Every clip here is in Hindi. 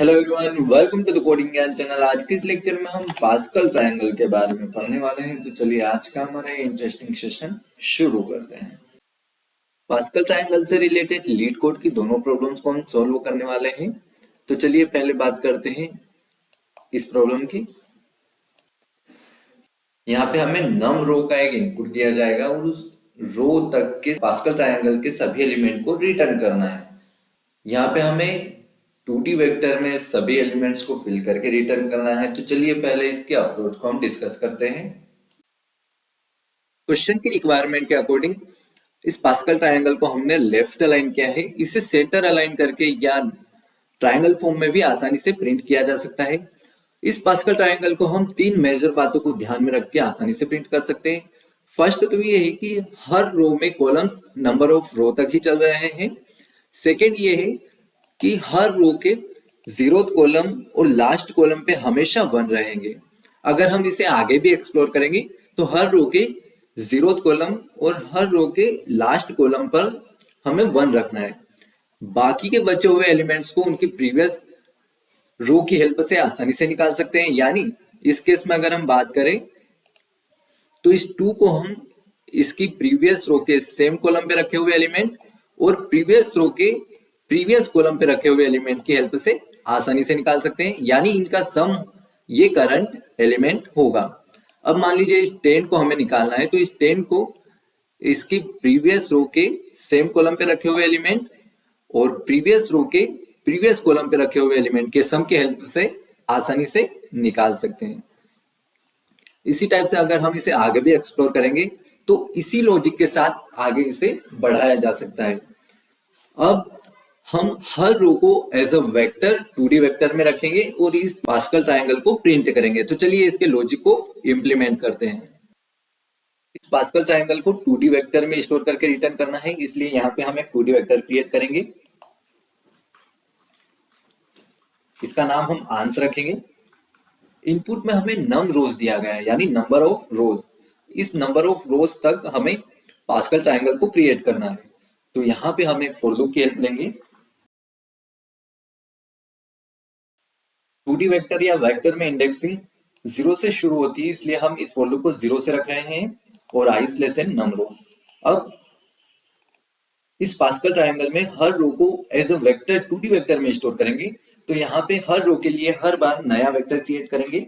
Hello everyone, welcome to the coding Gyan channel. आज के इस लेक्चर में हम पास्कल ट्रायंगल के बारे में पढ़ने वाले हैं। तो चलिए आज का हमारा इंटरेस्टिंग सेशन शुरू करते हैं। पास्कल ट्रायंगल से रिलेटेड लीड कोड की दोनों प्रॉब्लम्स को हम सॉल्व करने वाले हैं। तो चलिए पहले बात करते हैं इस प्रॉब्लम की। यहाँ पे हमें नम रो का एक इनपुट दिया जाएगा और उस रो तक के पास्कल ट्रायंगल के सभी एलिमेंट को रिटर्न करना है। यहाँ पे हमें 2D वेक्टर में सभी एलिमेंट्स को फिल करके रिटर्न करना है। तो चलिए पहले इसके अप्रोच को हम डिस्कस करते हैं। क्वेश्चन की रिक्वायरमेंट के अकॉर्डिंग इस पास्कल ट्रायंगल को हमने लेफ्ट अलाइन किया है। इसे सेंटर अलाइन करके या ट्रायंगल फॉर्म में भी आसानी से प्रिंट किया जा सकता है। इस पास्कल ट्रायंगल को हम तीन मेजर बातों को ध्यान में रख के आसानी से प्रिंट कर सकते हैं। फर्स्ट तो ये है कि हर रो में कॉलम्स नंबर ऑफ रो तक ही चल रहे हैं। सेकेंड ये है कि हर रो के जीरोथ कॉलम और लास्ट कॉलम पे हमेशा वन रहेंगे। अगर हम इसे आगे भी एक्सप्लोर करेंगे तो हर रो के जीरोथ कॉलम और हर रो के लास्ट कॉलम पर हमें वन रखना है। बाकी के बचे हुए एलिमेंट्स को उनकी प्रीवियस रो की हेल्प से आसानी से निकाल सकते हैं। यानी इस केस में अगर हम बात करें तो इस टू को हम इसकी प्रीवियस रो के सेम कॉलम पे रखे हुए एलिमेंट और प्रीवियस रो के प्रीवियस कॉलम पे रखे हुए एलिमेंट की हेल्प से आसानी से निकाल सकते हैं। यानी इनका सम ये करंट एलिमेंट होगा। अब मान लीजिए इस 10 को हमें निकालना है, तो इस 10 को इसकी प्रीवियस रो के सेम कॉलम पे रखे हुए एलिमेंट और प्रीवियस रो के प्रीवियस कॉलम पे रखे हुए एलिमेंट के सम की हेल्प से आसानी से निकाल सकते हैं। इसी टाइप से अगर हम इसे आगे भी एक्सप्लोर करेंगे तो इसी लॉजिक के साथ आगे इसे बढ़ाया जा सकता है। अब हम हर रो को as a vector 2D vector में रखेंगे और इस पास्कल ट्रायंगल को प्रिंट करेंगे। तो चलिए इसके लॉजिक को इंप्लीमेंट करते हैं। इस पास्कल ट्रायंगल को 2D वेक्टर में स्टोर करके रिटर्न करना है, इसलिए यहाँ पे हम एक 2D वेक्टर क्रिएट करेंगे। इसका नाम हम आंस रखेंगे। इनपुट में हमें नम रोज दिया गया है, यानी नंबर ऑफ रोज। इस नंबर ऑफ रोज तक हमें पास्कल ट्रायंगल को क्रिएट करना है। तो यहाँ पे हम एक फॉर लूप की हेल्प लेंगे। 2D वेक्टर या वेक्टर में इंडेक्सिंग 0 से शुरू होती है, इसलिए हम इस फॉर लूप को 0 से रख रहे हैं और i is less than num rows. अब इस पास्कल ट्रायंगल में हर रो को as a vector 2D vector में स्टोर करेंगे। तो यहाँ पे हर रो के लिए हर बार नया वेक्टर क्रिएट करेंगे।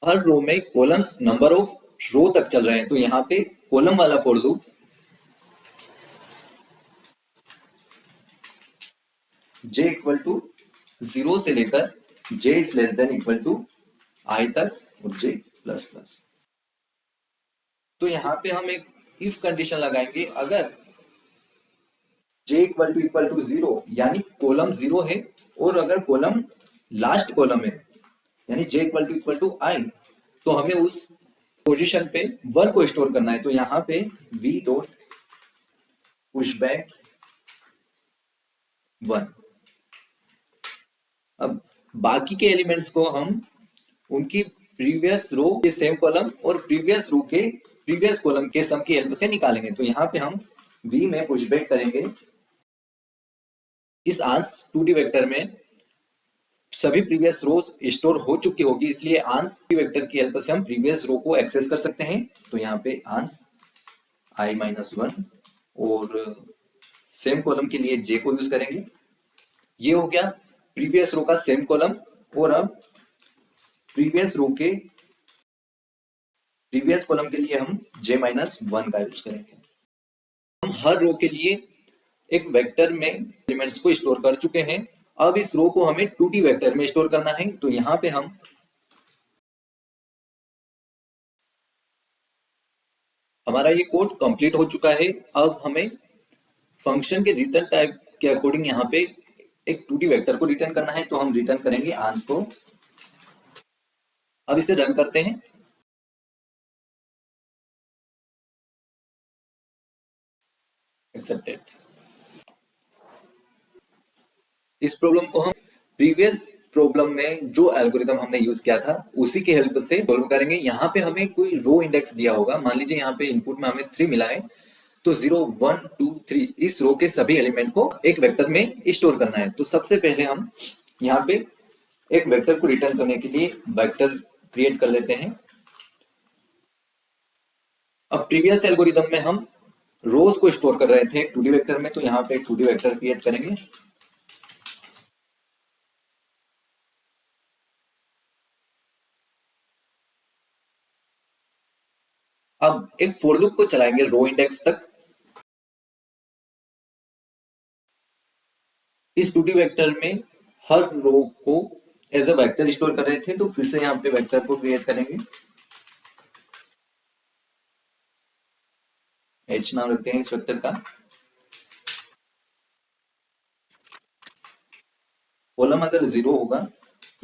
हर रो में कॉलम्स नंबर ऑफ रो तक चल रहे हैं, तो यहाँ पे कॉलम वाला for loop j equal to 0 से लेकर j is less than equal to i तक और j प्लस प्लस। तो यहाँ पे हम एक इफ कंडीशन लगाएंगे। अगर j इक्वल टू 0 यानी कॉलम 0 है और अगर कॉलम लास्ट कॉलम है यानी j इक्वल टू i, तो हमें उस पोजीशन पे 1 को स्टोर करना है। तो यहाँ पे v डॉट पुशबैक 1। अब बाकी के एलिमेंट्स को हम उनकी प्रीवियस रो के सेम कॉलम और प्रीवियस रो के प्रीवियस कॉलम के सम की हेल्प से निकालेंगे। तो यहाँ पे हम v में पुशबैक करेंगे। इस आंस 2D वेक्टर में सभी प्रीवियस रोज स्टोर हो चुकी होगी, इसलिए आंस वेक्टर की हेल्प से हम प्रीवियस रो को एक्सेस कर सकते हैं। तो यहाँ पे आंस i-1 और सेम कॉलम के लिए j को यूज करेंगे। ये हो गया प्रीवियस रो का सेम कॉलम। और अब प्रीवियस रो के प्रीवियस कॉलम के लिए हम j-1 का यूज करेंगे। हम हर रो के लिए एक वेक्टर में एलिमेंट्स को स्टोर कर चुके हैं। अब इस रो को हमें 2D वेक्टर में स्टोर करना है। तो यहाँ पे हमारा ये कोड कंप्लीट हो चुका है। अब हमें फंक्शन के रिटर्न टाइप के अकॉर्डिंग यहाँ पे एक 2D वेक्टर को रिटर्न करना है। तो हम रिटर्न करेंगे आंस को। अब इसे रन करते हैं। एक्सेप्टेड। इस प्रॉब्लम को हम प्रीवियस प्रॉब्लम में जो एल्गोरिथम हमने यूज किया था उसी की हेल्प से सॉल्व करेंगे। यहाँ पे हमें कोई रो इंडेक्स दिया होगा। मान लीजिए यहाँ पे इनपुट में हमें 3 मिला है, तो 0 1 2 3 इस रो के सभी एलिमेंट को एक वेक्टर में स्टोर करना है। तो सबसे पहले हम यहाँ पे एक वेक्टर को रिटर्न करने के लिए वेक्टर क्रिएट कर लेते हैं। अब प्रीवियस एल्गोरिदम में हम रोज को स्टोर कर रहे थे 2D वेक्टर में, तो यहाँ पे एक 2D वेक्टर क्रिएट करेंगे। अब एक फोर लूप को चलाएंगे रो इंडेक्स तक। इस 2D वेक्टर में हर रो को एज अ वेक्टर स्टोर कर रहे थे, तो फिर से यहाँ पे वेक्टर को क्रिएट करेंगे। एच नाम रखते हैं इस वेक्टर का। कॉलम अगर 0 होगा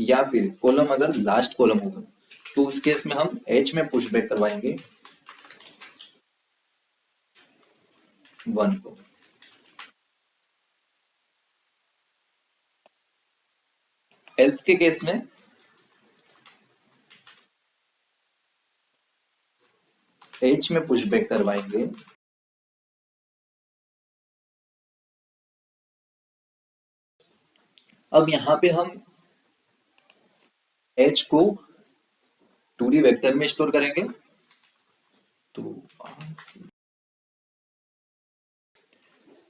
या फिर कॉलम अगर लास्ट कॉलम होगा तो उस केस में हम एच में पुश बैक करवाएंगे 1 को। एल्स के केस में एच में पुश बैक करवाएंगे अब यहां पे हम एच को 2D वेक्टर में स्टोर करेंगे। तो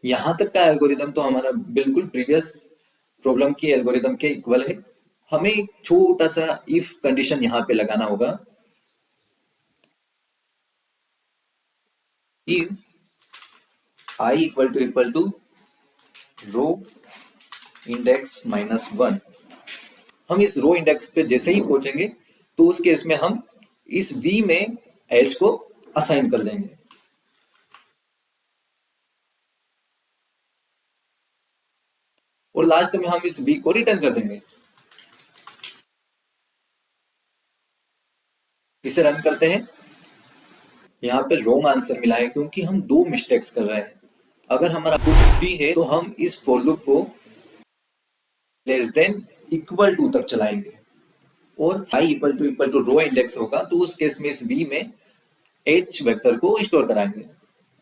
यहां तक का एल्गोरिदम तो हमारा बिल्कुल प्रीवियस प्रॉब्लम की एल्गोरिदम के इक्वल है। हमें एक छोटा सा इफ कंडीशन यहां पे लगाना होगा। If i equal to row index -1, हम इस रो इंडेक्स पे जैसे ही पहुंचेंगे तो उस केस में हम इस v में h को असाइन कर देंगे। और लास्ट में हम इस v को रिटर्न कर देंगे। इसे रन करते हैं। यहाँ पे रॉन्ग आंसर मिला है क्योंकि हम दो मिस्टेक्स कर रहे हैं। अगर हमारा आउटपुट 3 है तो हम इस फॉर लूप को लेस देन इक्वल टू तक चलाएंगे और i equal to row index होगा तो उस केस में इस v में h वेक्टर को स्टोर कराएंगे।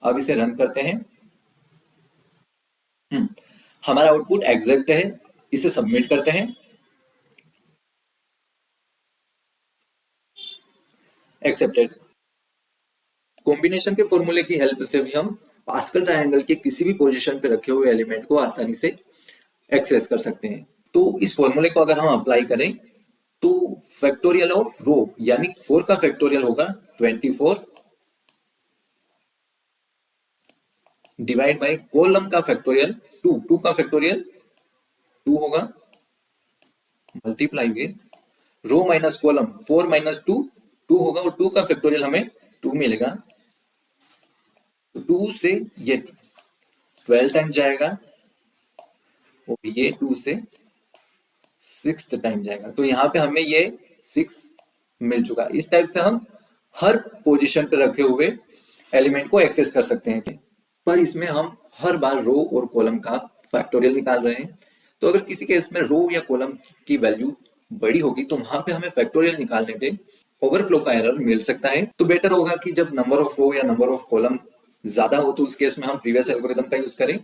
अब इसे रन करते हैं। हमारा आउटपुट एग्जैक्ट है। इसे सबमिट करते हैं। एक्सेप्टेड। कॉम्बिनेशन के फॉर्मूले की हेल्प से भी हम पास्कल ट्रायंगल के किसी भी पोजीशन पे रखे हुए एलिमेंट को आसानी से एक्सेस कर सकते हैं। तो इस फॉर्मूले को अगर हम अप्लाई करें तो फैक्टोरियल ऑफ रो यानी 4 का फैक्टोरियल होगा 24 डिवाइड बाय कॉलम का फैक्टोरियल 2 का फैक्टोरियल 2 होगा multiply with row minus column 4 minus 2 होगा और 2 का फैक्टोरियल हमें 2 मिलेगा। तो 2 से ये 12 टाइम जाएगा और ये 2 से 6 टाइम जाएगा। तो यहाँ पे हमें ये 6 मिल चुका। इस टाइप से हम हर पोजीशन पे रखे हुए एलिमेंट को एक्सेस कर सकते हैं। पर इसमें हम हर बार रो और कॉलम का फैक्टोरियल निकाल रहे हैं। तो अगर किसी केस में रो या कॉलम की वैल्यू बड़ी होगी तो वहां पे हमें फैक्टोरियल निकालने पे ओवरफ्लो का एरर मिल सकता है। तो बेटर होगा कि जब नंबर ऑफ रो या नंबर ऑफ कॉलम ज्यादा हो तो उस केस में हम प्रीवियस एल्गोरिथम का यूज करें।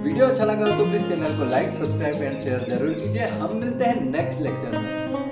वीडियो अच्छा लगा तो प्लीज चैनल को लाइक, सब्सक्राइब एंड शेयर जरूर कीजिए। हम मिलते हैं नेक्स्ट लेक्चर में।